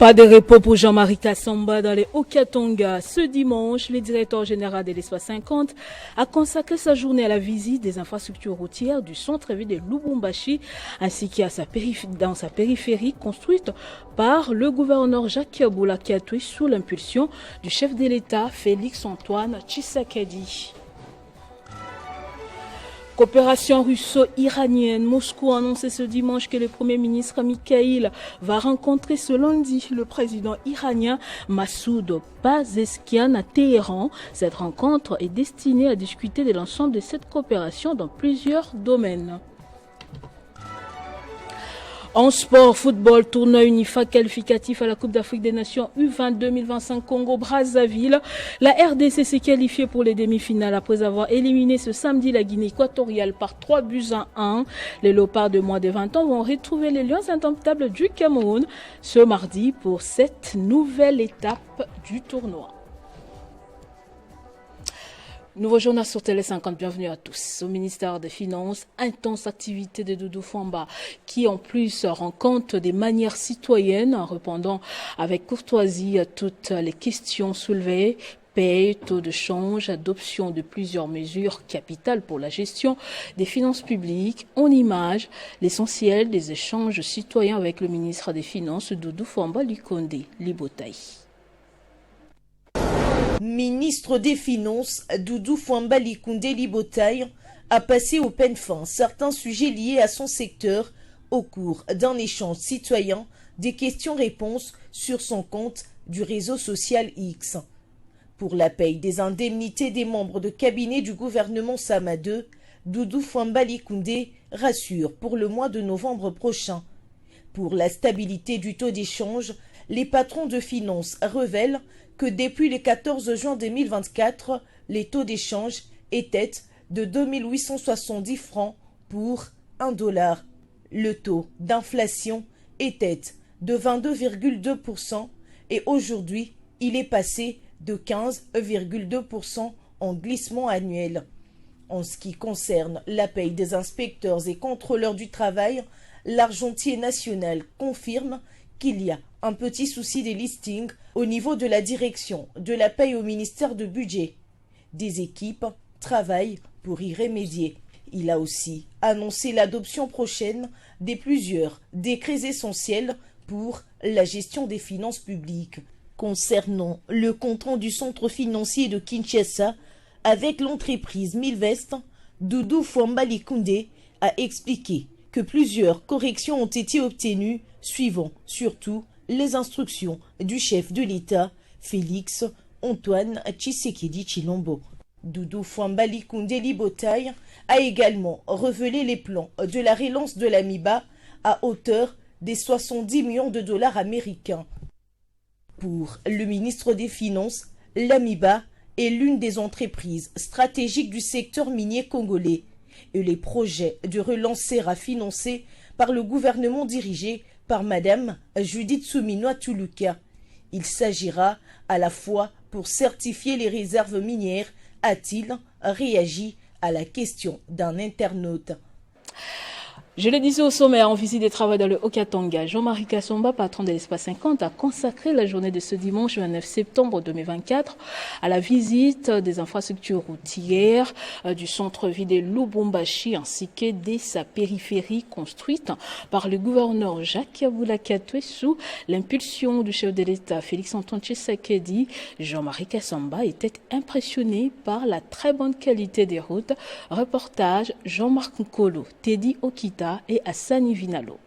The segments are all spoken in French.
Pas de repos pour Jean-Marie Kassamba dans les Haut-Katanga. Ce dimanche, le directeur général de l'Espace 50 a consacré sa journée à la visite des infrastructures routières du centre-ville de Lubumbashi ainsi qu'à dans sa périphérie construite par le gouverneur Jacques Boula-Katoué sous l'impulsion du chef de l'État Félix-Antoine Tshisekedi. Coopération russo-iranienne. Moscou a annoncé ce dimanche que le Premier ministre Mikhaïl va rencontrer ce lundi le président iranien Massoud Pezeshkian à Téhéran. Cette rencontre est destinée à discuter de l'ensemble de cette coopération dans plusieurs domaines. En sport, football, tournoi UNIFA qualificatif à la Coupe d'Afrique des Nations U20 2025 Congo-Brazzaville. La RDC s'est qualifiée pour les demi-finales après avoir éliminé ce samedi la Guinée équatoriale par 3-1. Les Léopards de moins de 20 ans vont retrouver les Lions indomptables du Cameroun ce mardi pour cette nouvelle étape du tournoi. Nouveau journal sur Télé 50, bienvenue à tous. Au ministère des Finances, intense activité de Doudou Fwamba qui en plus rend compte des manières citoyennes en répondant avec courtoisie à toutes les questions soulevées. Paye, taux de change, adoption de plusieurs mesures capitales pour la gestion des finances publiques. En image, l'essentiel des échanges citoyens avec le ministre des Finances, Doudou Fwamba Lukonde Libotaï. Ministre des Finances, Doudou Fwamba Lukonde Libotaï a passé au peigne fin certains sujets liés à son secteur au cours d'un échange citoyen des questions-réponses sur son compte du réseau social X. Pour la paye des indemnités des membres de cabinet du gouvernement Sama 2, Doudou Fwamba Lukonde rassure pour le mois de novembre prochain. Pour la stabilité du taux d'échange, les patrons de finances révèlent que depuis le 14 juin 2024, les taux d'échange étaient de 2870 francs pour $1. Le taux d'inflation était de 22,2% et aujourd'hui, il est passé de 15,2% en glissement annuel. En ce qui concerne la paye des inspecteurs et contrôleurs du travail, l'Argentier national confirme qu'il y a un petit souci des listings au niveau de la direction de la paye au ministère de budget. Des équipes travaillent pour y remédier. Il a aussi annoncé l'adoption prochaine des plusieurs décrets essentiels pour la gestion des finances publiques. Concernant le compte du centre financier de Kinshasa avec l'entreprise Milvest, Doudou Fwamba Lukonde a expliqué que plusieurs corrections ont été obtenues suivant surtout les instructions du chef de l'État, Félix-Antoine Tshisekedi Tshilombo. Doudou Fwamba Lukonde Libotaï a également révélé les plans de la relance de l'AMIBA à hauteur des 70 millions de dollars américains. Pour le ministre des Finances, l'AMIBA est l'une des entreprises stratégiques du secteur minier congolais et les projets de relance sera financé par le gouvernement dirigé par Madame Judith Suminwa Tuluka. Il s'agira à la fois pour certifier les réserves minières, a-t-il réagi à la question d'un internaute. Je le disais au sommaire, en visite des travaux dans le Haut-Katanga, Jean-Marie Kassamba, patron de l'Espace 50, a consacré la journée de ce dimanche 29 septembre 2024 à la visite des infrastructures routières du centre-ville de Lubumbashi ainsi que de sa périphérie construite par le gouverneur Jacques Boula-Katoué sous l'impulsion du chef de l'État Félix-Antoine Tshisekedi. Jean-Marie Kassamba était impressionné par la très bonne qualité des routes. Reportage Jean-Marc Nkolo, Teddy Okita et Hassani Vinalo.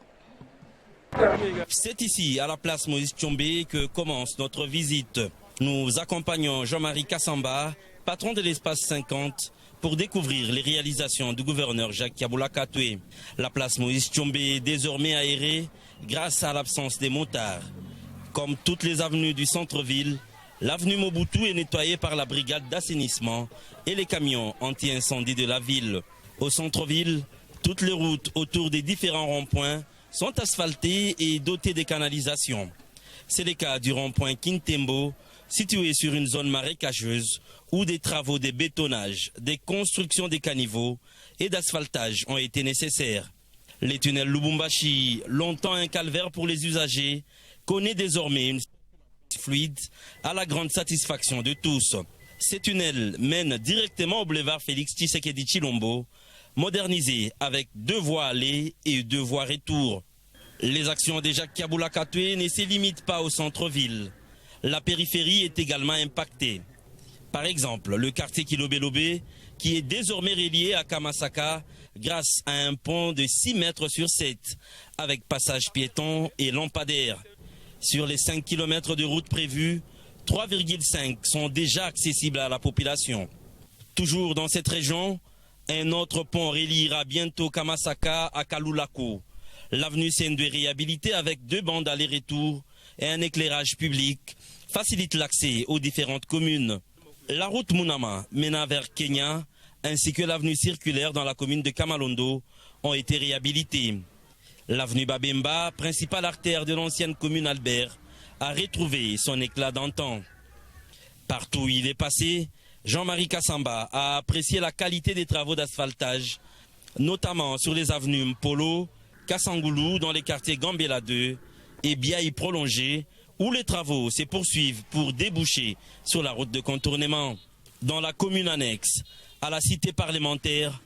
C'est ici, à la place Moïse Tchombe, que commence notre visite. Nous accompagnons Jean-Marie Kassamba, patron de l'Espace 50, pour découvrir les réalisations du gouverneur Jacques Boula-Katoué. La place Moïse Tchombe est désormais aérée grâce à l'absence des motards. Comme toutes les avenues du centre-ville, l'avenue Mobutu est nettoyée par la brigade d'assainissement et les camions anti-incendie de la ville. Au centre-ville, toutes les routes autour des différents ronds-points sont asphaltées et dotées de canalisations. C'est le cas du rond-point Kintembo, situé sur une zone marécageuse où des travaux de bétonnage, des constructions de caniveaux et d'asphaltage ont été nécessaires. Les tunnels Lubumbashi, longtemps un calvaire pour les usagers, connaît désormais une fluide à la grande satisfaction de tous. Ces tunnels mènent directement au boulevard Félix Tshisekedi Tshilombo, modernisé avec 2 voies aller et 2 voies retour. Les actions de Jacques Kaboula Katoué ne se limitent pas au centre-ville. La périphérie est également impactée. Par exemple, le quartier Kilobé-Lobé, qui est désormais relié à Kamasaka grâce à un pont de 6 mètres sur 7, avec passage piéton et lampadaire. Sur les 5 km de route prévus, 3,5 sont déjà accessibles à la population. Toujours dans cette région, un autre pont reliera bientôt Kamasaka à Kalulako. L'avenue Sendwe réhabilitée avec 2 bandes aller-retour et un éclairage public facilite l'accès aux différentes communes. La route Munama menant vers Kenya ainsi que l'avenue circulaire dans la commune de Kamalondo ont été réhabilités. L'avenue Babemba, principale artère de l'ancienne commune Albert, a retrouvé son éclat d'antan. Partout où il est passé, Jean-Marie Kassamba a apprécié la qualité des travaux d'asphaltage, notamment sur les avenues Mpolo, Kassangoulou dans les quartiers Gambela 2 et Biaï prolongé, où les travaux se poursuivent pour déboucher sur la route de contournement. Dans la commune annexe à la cité parlementaire,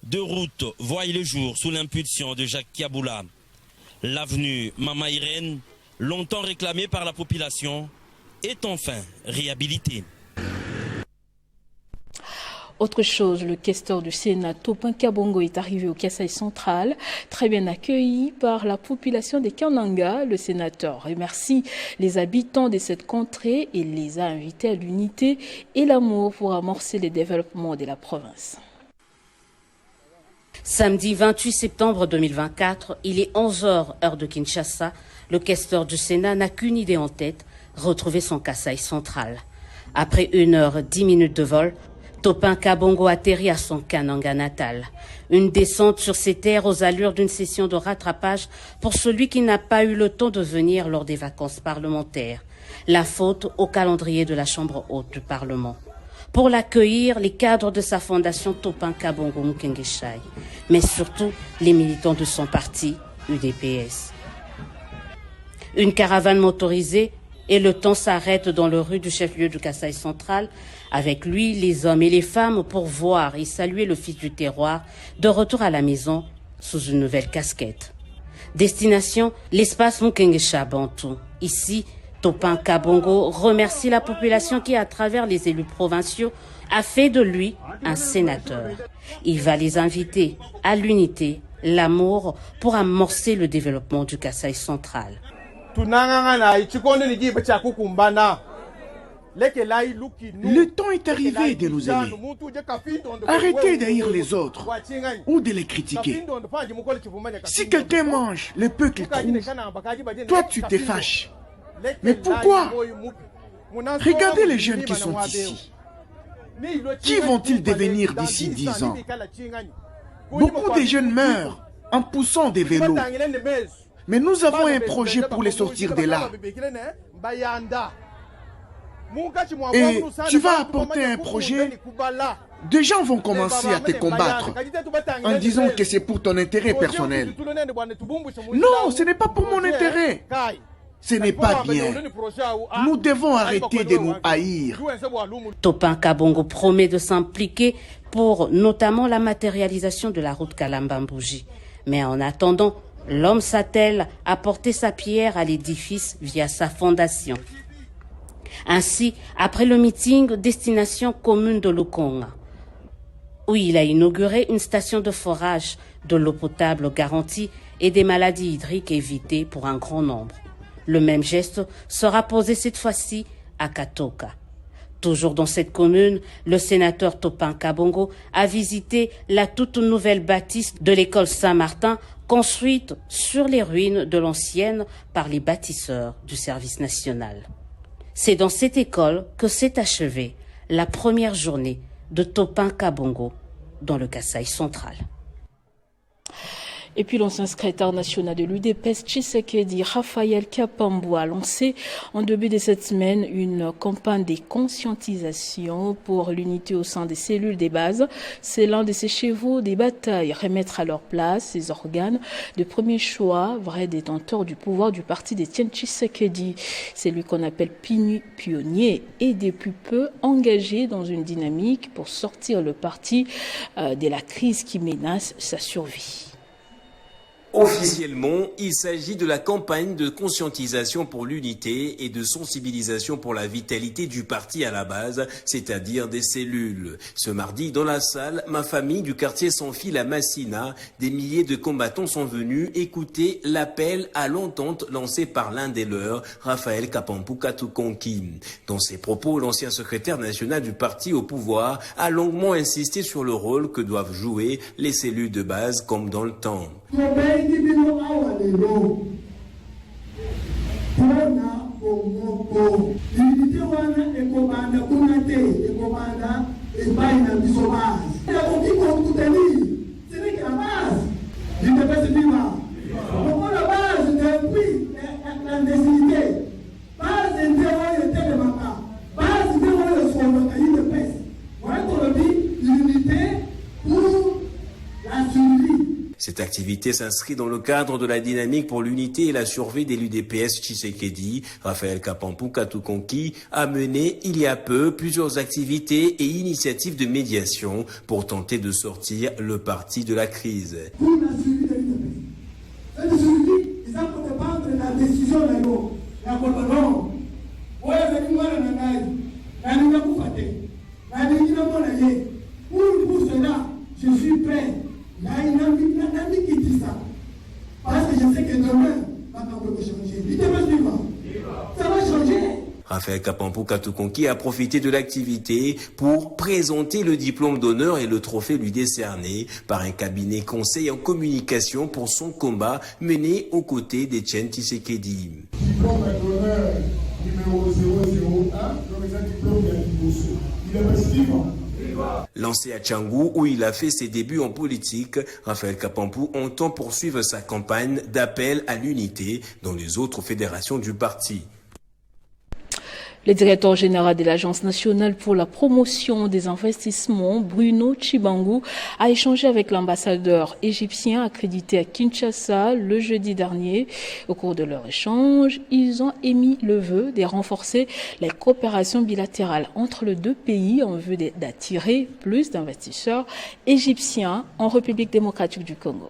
2 routes voient le jour sous l'impulsion de Jacques Kaboula. L'avenue Mama Irène, longtemps réclamée par la population, est enfin réhabilitée. Autre chose, le questeur du Sénat, Topin Kabongo, est arrivé au Kasaï central, très bien accueilli par la population des Kananga. Le sénateur remercie les habitants de cette contrée et les a invités à l'unité et l'amour pour amorcer le développement de la province. Samedi 28 septembre 2024, il est 11h, heure de Kinshasa. Le questeur du Sénat n'a qu'une idée en tête, retrouver son Kasaï central. Après 1h10 de vol, Topin Kabongo atterrit à son Kananga natal. Une descente sur ses terres aux allures d'une session de rattrapage pour celui qui n'a pas eu le temps de venir lors des vacances parlementaires. La faute au calendrier de la Chambre haute du Parlement. Pour l'accueillir, les cadres de sa fondation Topin Kabongo Mukengeshai, mais surtout les militants de son parti, UDPS. Une caravane motorisée et le temps s'arrête dans le rue du chef-lieu du Kasaï central. Avec lui, les hommes et les femmes pour voir et saluer le fils du terroir de retour à la maison sous une nouvelle casquette. Destination, l'espace Mukengesha Bantou. Ici, Topin Kabongo remercie la population qui, à travers les élus provinciaux, a fait de lui un sénateur. Il va les inviter à l'unité, l'amour pour amorcer le développement du Kasaï central. Le temps est arrivé de nous aimer. Arrêtez d'haïr les autres ou de les critiquer. Si quelqu'un mange le peu qu'il trouve, toi tu te fâches. Mais pourquoi? Regardez les jeunes qui sont ici. Qui vont-ils devenir d'ici 10 ans? Beaucoup de jeunes meurent en poussant des vélos. Mais nous avons un projet pour les sortir de là. Et tu vas apporter un projet. Des gens vont commencer à te combattre en disant que c'est pour ton intérêt personnel. Non, ce n'est pas pour mon intérêt. Ce n'est pas bien. Nous devons arrêter de nous haïr. Topin Kabongo promet de s'impliquer pour notamment la matérialisation de la route Kalambambouji. Mais en attendant, l'homme s'attelle à porter sa pierre à l'édifice via sa fondation. Ainsi, après le meeting, destination commune de Lukonga, où il a inauguré une station de forage, de l'eau potable garantie et des maladies hydriques évitées pour un grand nombre. Le même geste sera posé cette fois-ci à Katoka. Toujours dans cette commune, le sénateur Topin Kabongo a visité la toute nouvelle bâtisse de l'école Saint-Martin, construite sur les ruines de l'ancienne par les bâtisseurs du service national. C'est dans cette école que s'est achevée la première journée de Topin Kabongo dans le Kasaï central. Et puis l'ancien secrétaire national de l'UDPS, Tshisekedi, Raphaël Kapambu, a lancé en début de cette semaine une campagne de conscientisation pour l'unité au sein des cellules des bases. C'est l'un de ses chevaux des batailles, remettre à leur place ces organes de premier choix, vrai détenteur du pouvoir du parti d'Étienne Tshisekedi. C'est lui qu'on appelle pionnier et depuis peu engagé dans une dynamique pour sortir le parti de la crise qui menace sa survie. Officiellement, il s'agit de la campagne de conscientisation pour l'unité et de sensibilisation pour la vitalité du parti à la base, c'est-à-dire des cellules. Ce mardi, dans la salle, ma famille du quartier sans fil à Massina, des milliers de combattants sont venus écouter l'appel à l'entente lancé par l'un des leurs, Raphaël Kapambu Katukonki. Dans ses propos, l'ancien secrétaire national du parti au pouvoir a longuement insisté sur le rôle que doivent jouer les cellules de base comme dans le temps. Cette activité s'inscrit dans le cadre de la dynamique pour l'unité et la survie de l'UDPS Tshisekedi. Raphaël Kapambu Katukonki a mené il y a peu plusieurs activités et initiatives de médiation pour tenter de sortir le parti de la crise. Pour cela, je suis prêt. Parce que je sais que demain, ça va changer. Raphaël Kapambu Katukonki a profité de l'activité pour présenter le diplôme d'honneur et le trophée lui décerné par un cabinet conseil en communication pour son combat mené aux côtés d'Étienne Tshisekedi. Diplôme d'honneur numéro 001, diplôme il est suivant. Lancé à Tchangou, où il a fait ses débuts en politique, Raphaël Kapambu entend poursuivre sa campagne d'appel à l'unité dans les autres fédérations du parti. Le directeur général de l'Agence nationale pour la promotion des investissements, Bruno Chibangu, a échangé avec l'ambassadeur égyptien accrédité à Kinshasa le jeudi dernier. Au cours de leur échange, ils ont émis le vœu de renforcer la coopération bilatérale entre les deux pays en vue d'attirer plus d'investisseurs égyptiens en République démocratique du Congo.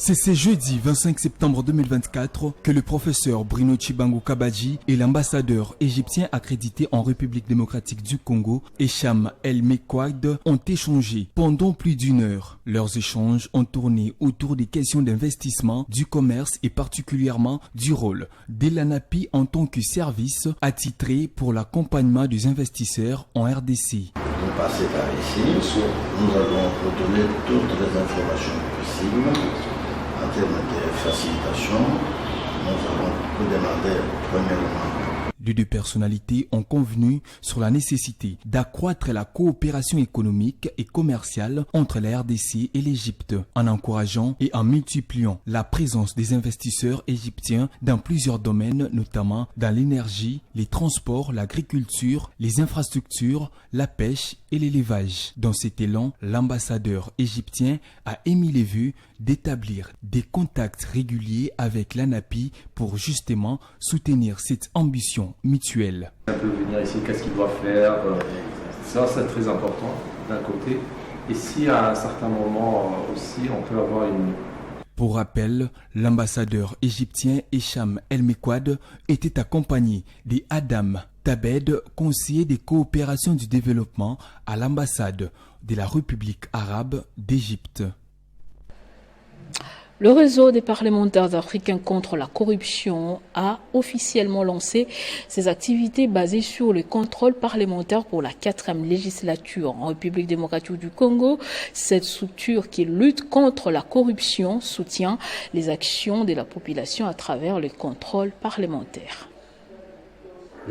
C'est ce jeudi 25 septembre 2024 que le professeur Bruno Chibangu Kabadji et l'ambassadeur égyptien accrédité en République démocratique du Congo, Hicham El Mekwad, ont échangé pendant plus d'une heure. Leurs échanges ont tourné autour des questions d'investissement, du commerce et particulièrement du rôle de l'ANAPI en tant que service attitré pour l'accompagnement des investisseurs en RDC. Nous passons par ici, nous avons retenu toutes les informations possibles. En termes de facilitation, nous avons pu demander premièrement. Les deux personnalités ont convenu sur la nécessité d'accroître la coopération économique et commerciale entre la RDC et l'Égypte, en encourageant et en multipliant la présence des investisseurs égyptiens dans plusieurs domaines, notamment dans l'énergie, les transports, l'agriculture, les infrastructures, la pêche et l'élevage. Dans cet élan, l'ambassadeur égyptien a émis les vues d'établir des contacts réguliers avec l'ANAPI pour justement soutenir cette ambition mutuelle. Un peu venir ici, qu'est-ce qu'il doit faire, ça c'est très important d'un côté. Et si à un certain moment aussi on peut avoir une... Pour rappel, l'ambassadeur égyptien Hicham El Mekwad était accompagné d'Adam Tabed, conseiller des coopérations du développement à l'ambassade de la République arabe d'Égypte. Le réseau des parlementaires africains contre la corruption a officiellement lancé ses activités basées sur le contrôle parlementaire pour la 4e législature en République démocratique du Congo. Cette structure qui lutte contre la corruption soutient les actions de la population à travers le contrôle parlementaire.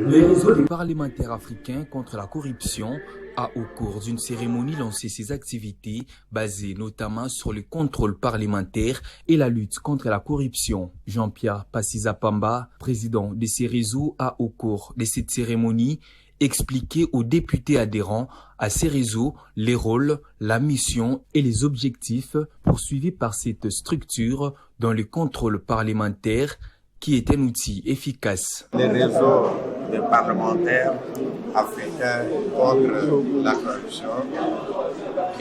Le réseau des parlementaires africains contre la corruption a, au cours d'une cérémonie, lancé ses activités basées notamment sur le contrôle parlementaire et la lutte contre la corruption. Jean-Pierre Passisa-Pamba, président de ces réseaux, a, au cours de cette cérémonie, expliqué aux députés adhérents à ces réseaux les rôles, la mission et les objectifs poursuivis par cette structure dans le contrôle parlementaire, qui est un outil efficace. Les réseaux des parlementaires africains contre la corruption,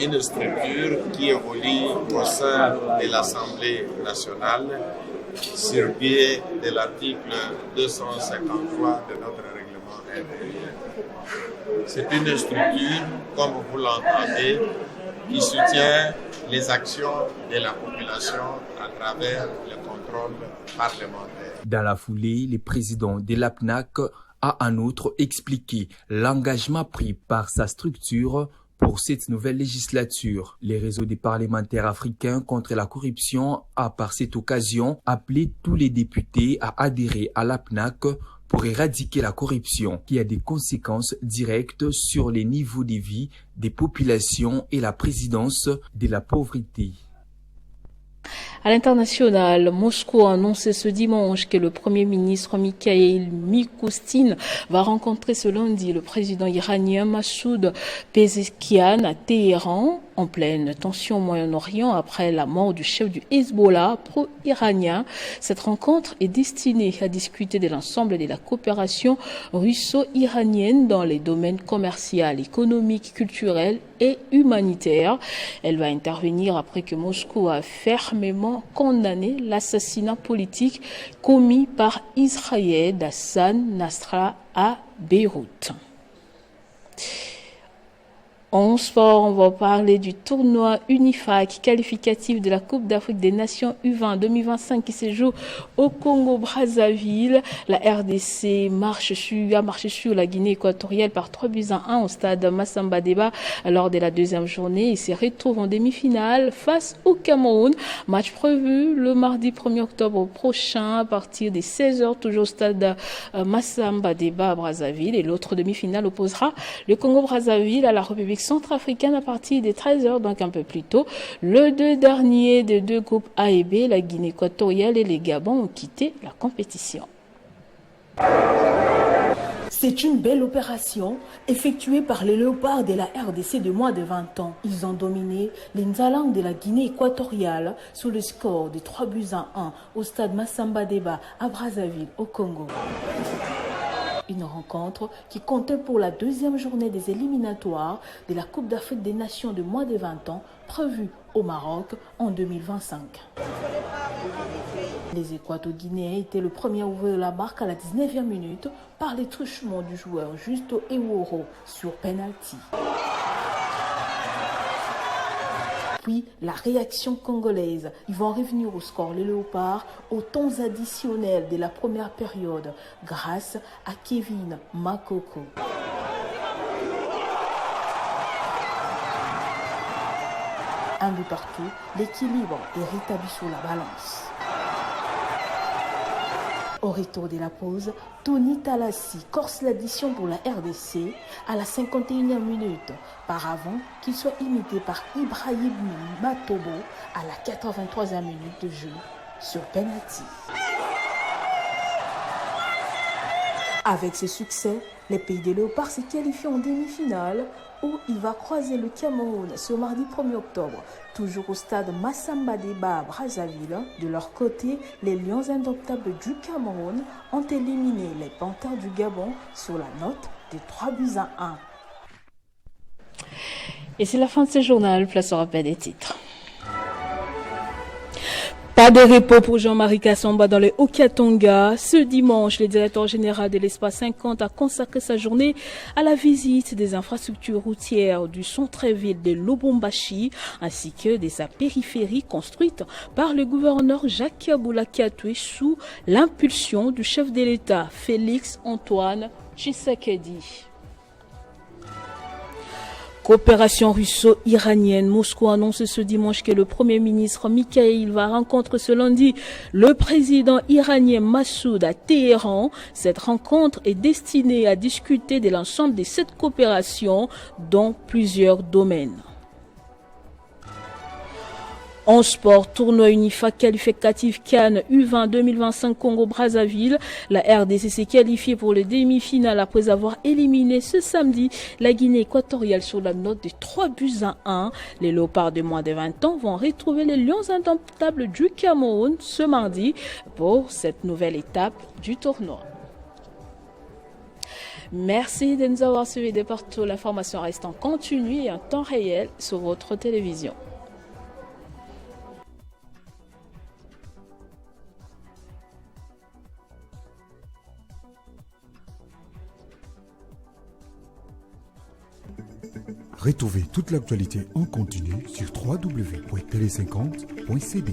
une structure qui évolue au sein de l'Assemblée nationale sur pied de l'article 253 de notre règlement intérieur. C'est une structure, comme vous l'entendez, qui soutient les actions de la population à travers le contrôle parlementaire. Dans la foulée, le président de l'APNAC a en outre expliqué l'engagement pris par sa structure pour cette nouvelle législature. Les réseaux des parlementaires africains contre la corruption a par cette occasion appelé tous les députés à adhérer à l'APNAC pour éradiquer la corruption qui a des conséquences directes sur les niveaux de vie des populations et la présidence de la pauvreté. À l'international, Moscou a annoncé ce dimanche que le Premier ministre Mikhail Mishustin va rencontrer ce lundi le président iranien Massoud Pezeshkian à Téhéran, en pleine tension au Moyen-Orient après la mort du chef du Hezbollah pro-iranien. Cette rencontre est destinée à discuter de l'ensemble de la coopération russo-iranienne dans les domaines commercial, économique, culturel et humanitaire. Elle va intervenir après que Moscou a fermement condamné l'assassinat politique commis par Israël d'Hassan Nasrallah à Beyrouth. En sport, on va parler du tournoi Unifac qualificatif de la Coupe d'Afrique des Nations U20 2025 qui se joue au Congo-Brazzaville. La RDC a marché sur la Guinée équatoriale par 3-1 au stade Massamba Deba lors de la deuxième journée. Il se retrouve en demi-finale face au Cameroun. Match prévu le mardi 1er octobre prochain à partir des 16h, toujours au stade Massamba Deba à Brazzaville. Et l'autre demi-finale opposera le Congo-Brazzaville à la République centrafricaine à partir des 13h, donc un peu plus tôt. Le deux derniers des deux groupes A et B, la Guinée équatoriale et les Gabon, ont quitté la compétition. C'est une belle opération effectuée par les Léopards de la RDC de moins de 20 ans. Ils ont dominé les Nzalang de la Guinée équatoriale sous le score de 3-1 au stade Massamba Deba à Brazzaville, au Congo. Une rencontre qui comptait pour la deuxième journée des éliminatoires de la Coupe d'Afrique des Nations de moins de 20 ans prévue au Maroc en 2025. Les Équato-Guinéens étaient le premier à ouvrir la marque à la 19e minute par les truchements du joueur Justo Eworo sur penalty. Puis la réaction congolaise. Ils vont revenir au score les Léopards au temps additionnel de la première période grâce à Kevin Makoko. Un but partout, l'équilibre est rétabli sur la balance. Au retour de la pause, Tony Talassi corse l'addition pour la RDC à la 51e minute, par avant qu'il soit imité par Ibrahim Matobo à la 83e minute de jeu sur penalty. Avec ce succès, les Pays des Léopards se qualifient en demi-finale où il va croiser le Cameroun ce mardi 1er octobre, toujours au stade Massamba Deba à Brazzaville. De leur côté, les Lions indomptables du Cameroun ont éliminé les Panthères du Gabon sur la note de 3-1. Et c'est la fin de ce journal, place au rappel des titres. Pas de repos pour Jean-Marie Kassamba dans le Haut-Katanga. Ce dimanche, le directeur général de l'Espace 50 a consacré sa journée à la visite des infrastructures routières du centre-ville de Lubumbashi ainsi que de sa périphérie construite par le gouverneur Jacques Kabula Katwe sous l'impulsion du chef de l'État Félix Antoine Tshisekedi. Coopération russo-iranienne. Moscou annonce ce dimanche que le Premier ministre Mikhail va rencontrer ce lundi le président iranien Massoud à Téhéran. Cette rencontre est destinée à discuter de l'ensemble de cette coopération dans plusieurs domaines. En sport, tournoi UNIFA qualificatif Cannes U20 2025 Congo-Brazzaville. La RDC s'est qualifiée pour les demi-finales après avoir éliminé ce samedi la Guinée équatoriale sur la note de 3-1. Les Léopards de moins de 20 ans vont retrouver les Lions indomptables du Cameroun ce mardi pour cette nouvelle étape du tournoi. Merci de nous avoir suivis de partout. L'information reste en continu et en temps réel sur votre télévision. Retrouvez toute l'actualité en continu sur www.tele50.cd.